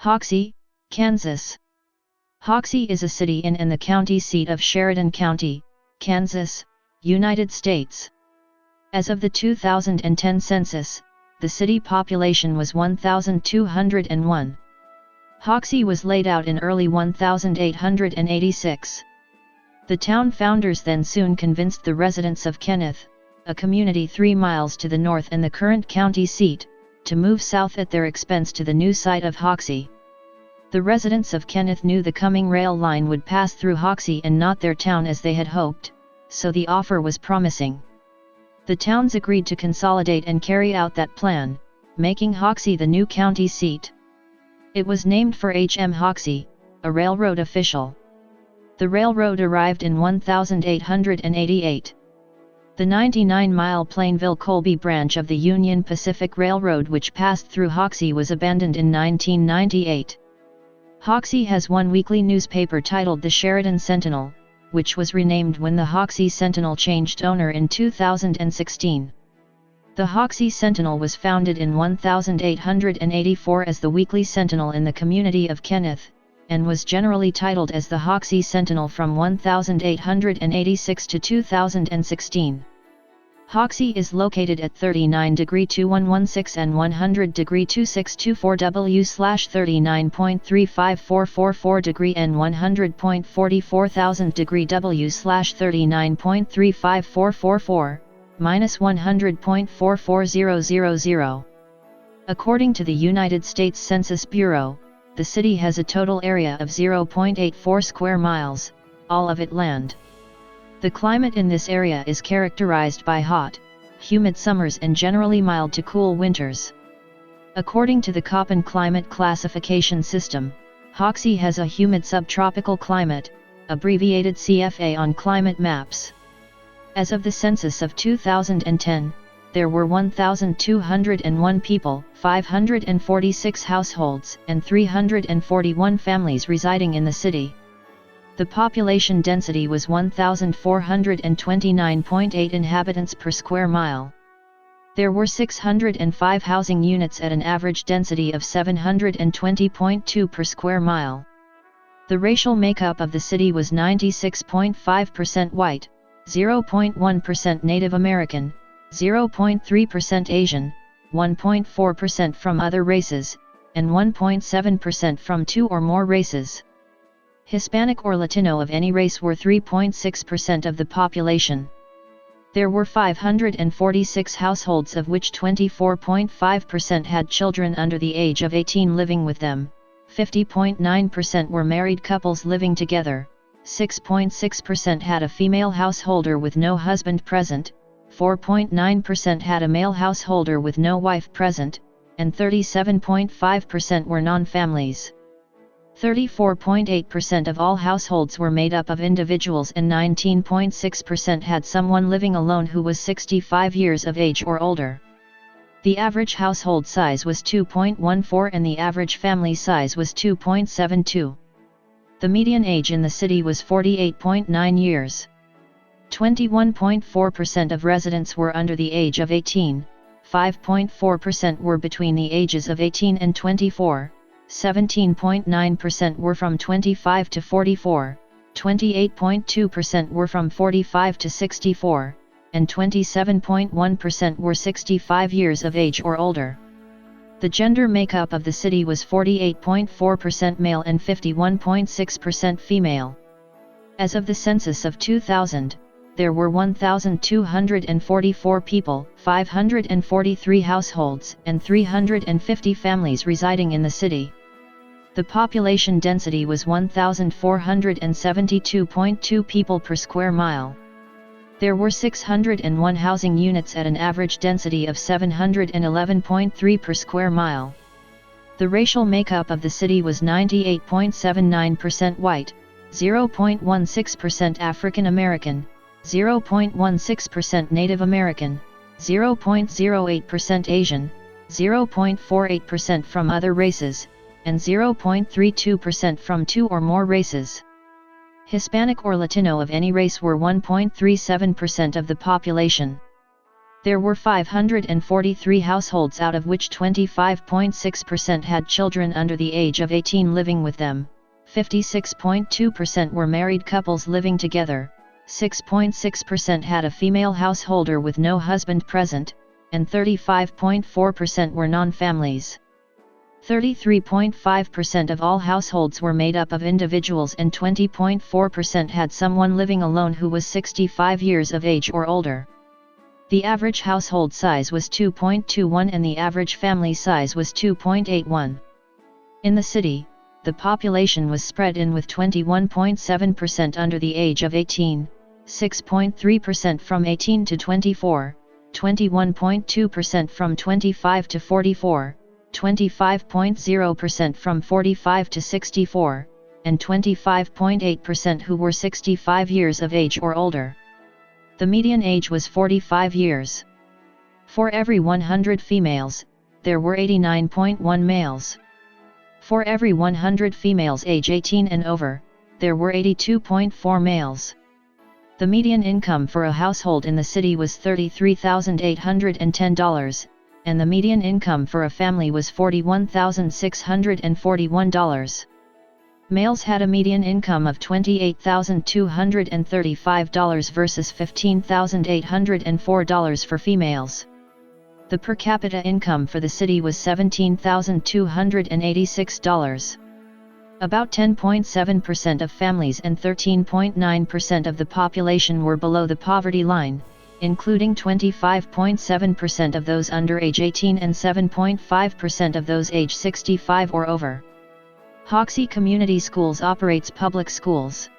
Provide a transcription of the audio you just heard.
Hoxie, Kansas. Hoxie is a city in and the county seat of Sheridan County, Kansas, United States. As of the 2010 census, the city population was 1,201. Hoxie was laid out in early 1886. The town founders then soon convinced the residents of Kenneth, a community 3 miles to the north and the current county seat, to move south at their expense to the new site of Hoxie. The residents of Kenneth knew the coming rail line would pass through Hoxie and not their town as they had hoped, so the offer was promising. The towns agreed to consolidate and carry out that plan, making Hoxie the new county seat. It was named for H.M. Hoxie, a railroad official. The railroad arrived in 1888. The 99-mile Plainville-Colby branch of the Union Pacific Railroad which passed through Hoxie was abandoned in 1998. Hoxie has one weekly newspaper titled the Sheridan Sentinel, which was renamed when the Hoxie Sentinel changed owner in 2016. The Hoxie Sentinel was founded in 1884 as the Weekly Sentinel in the community of Kenneth, and was generally titled as the Hoxie Sentinel from 1886 to 2016. Hoxie is located at 39°2116 and 100°2624 W/39.35444° and 100.44000° W/39.35444, -100.44000. According to the United States Census Bureau, the city has a total area of 0.84 square miles, all of it land. The climate in this area is characterized by hot, humid summers and generally mild to cool winters. According to the Köppen climate classification system, Hoxie has a humid subtropical climate, abbreviated CFA on climate maps. As of the census of 2010, there were 1,201 people, 546 households, and 341 families residing in the city. The population density was 1,429.8 inhabitants per square mile. There were 605 housing units at an average density of 720.2 per square mile. The racial makeup of the city was 96.5% white, 0.1% Native American, 0.3% Asian, 1.4% from other races, and 1.7% from 2 or more races. Hispanic or Latino of any race were 3.6% of the population. There were 546 households of which 24.5% had children under the age of 18 living with them, 50.9% were married couples living together, 6.6% had a female householder with no husband present, 4.9% had a male householder with no wife present, and 37.5% were non-families. 34.8% of all households were made up of individuals and 19.6% had someone living alone who was 65 years of age or older. The average household size was 2.14 and the average family size was 2.72. The median age in the city was 48.9 years. 21.4% of residents were under the age of 18, 5.4% were between the ages of 18 and 24, 17.9% were from 25 to 44, 28.2% were from 45 to 64, and 27.1% were 65 years of age or older. The gender makeup of the city was 48.4% male and 51.6% female. As of the census of 2000, there were 1,244 people, 543 households, and 350 families residing in the city. The population density was 1,472.2 people per square mile. There were 601 housing units at an average density of 711.3 per square mile. The racial makeup of the city was 98.79% white, 0.16% African American, 0.16% Native American, 0.08% Asian, 0.48% from other races, and 0.32% from 2 or more races. Hispanic or Latino of any race were 1.37% of the population. There were 543 households, out of which 25.6% had children under the age of 18 living with them, 56.2% were married couples living together, 6.6% had a female householder with no husband present, and 35.4% were non-families. 33.5% of all households were made up of individuals, and 20.4% had someone living alone who was 65 years of age or older. The average household size was 2.21 and the average family size was 2.81. In the city, the population was spread in with 21.7% under the age of 18, 6.3% from 18 to 24, 21.2% from 25 to 44, 25.0% from 45 to 64, and 25.8% who were 65 years of age or older. The median age was 45 years. For every 100 females, there were 89.1 males. For every 100 females age 18 and over, there were 82.4 males. The median income for a household in the city was $33,810, and the median income for a family was $41,641. Males had a median income of $28,235 versus $15,804 for females. The per capita income for the city was $17,286. About 10.7% of families and 13.9% of the population were below the poverty line, including 25.7% of those under age 18 and 7.5% of those age 65 or over. Hoxie Community Schools operates public schools.